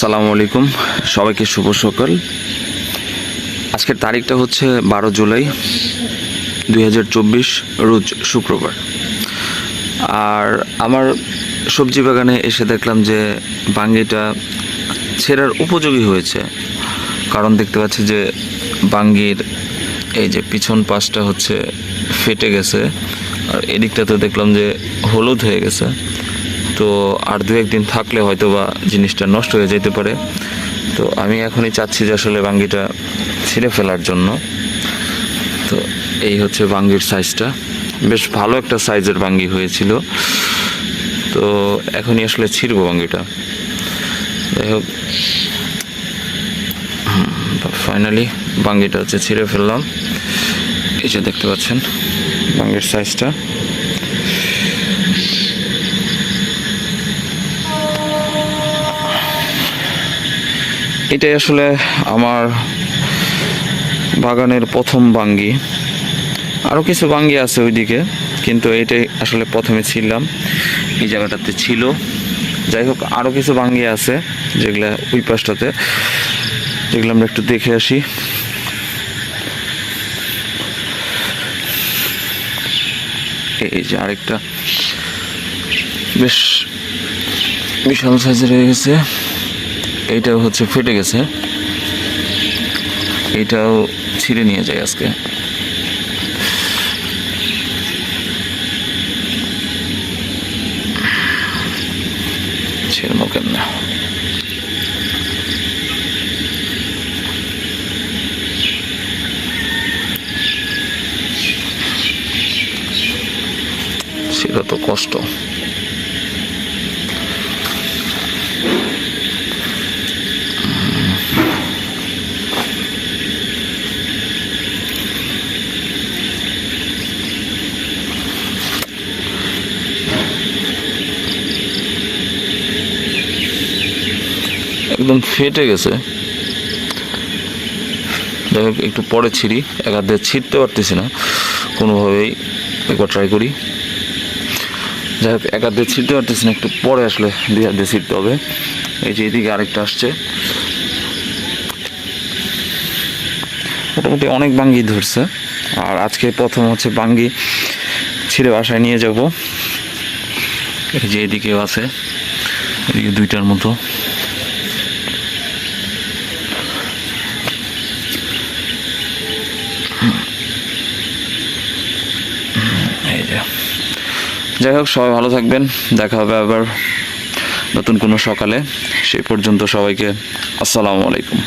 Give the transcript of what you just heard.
আসসালামু আলাইকুম, সবাইকে শুভ সকাল। আজকের তারিখটা হচ্ছে 12 জুলাই 2024, রোজ শুক্রবার। আর আমার সবজি বাগানে এসে দেখলাম যে বাঙ্গিটা ছেঁড়ার উপযোগী হয়েছে। কারণ দেখতে পাচ্ছি যে বাঙ্গির এই যে পিছন পাশটা হচ্ছে ফেটে গেছে, আর এদিকটাতে দেখলাম যে হলুদ হয়ে গেছে। তো আর দু একদিন থাকলে হয়তো বা জিনিসটা নষ্ট হয়ে যেতে পারে। তো আমি এখনই চাচ্ছি যে আসলে বাঙ্গিটা ছিঁড়ে ফেলার জন্য। তো এই হচ্ছে বাঙ্গির সাইজটা, বেশ ভালো একটা সাইজের বাঙ্গি হয়েছিল। তো এখনই আসলে ছিঁড়বো বাঙ্গিটা। যাই হোক, ফাইনালি বাঙ্গিটা হচ্ছে ছিঁড়ে ফেললাম। এই যে দেখতে পাচ্ছেন বাঙ্গির সাইজটা। এটাই আসলে আমার বাগানের প্রথম বাঙ্গি। আরও কিছু বাঙ্গি আছে ওইদিকে, কিন্তু এটাই আসলে প্রথমে ছিলাম, এই জায়গাটাতে ছিল। যাই হোক, আরও কিছু বাঙ্গি আছে যেগুলা ওই পাশটাতে, যেগুলো আমরা একটু দেখে আসি। এই যে আরেকটা বেশ বিশাল সাইজের হয়ে গেছে। এইটাও হচ্ছে ফেটে গেছে, এটাও ছিঁড়ে নিয়ে যায় আজকে। ছিঁড়বো কেন, সেটা তো কষ্ট। একদম ফেটে গেছে। যাই হোক, একটু পরে ছিঁড়ি, এক হাত দিয়ে ছিঁড়তে পারতেছি না কোনোভাবেই। একবার ট্রাই করি। যাই হোক, এক হাত দিয়ে ছিঁড়তে পারতেছি না, একটু পরে আসলে দুই হাত দিয়ে ছিঁড়তে হবে। এই যে এদিকে আরেকটা আসছে। মোটামুটি অনেক বাঙ্গি ধরছে। আর আজকে প্রথম হচ্ছে বাঙ্গি ছিঁড়ে বাসায় নিয়ে যাব। এই যে এদিকেও আছে, এদিকে দুইটার মতো। এই যে, যাই হোক, সবাই ভালো থাকবেন। দেখা হবে আবার নতুন কোনো সকালে। সেই পর্যন্ত সবাইকে আসসালামু আলাইকুম।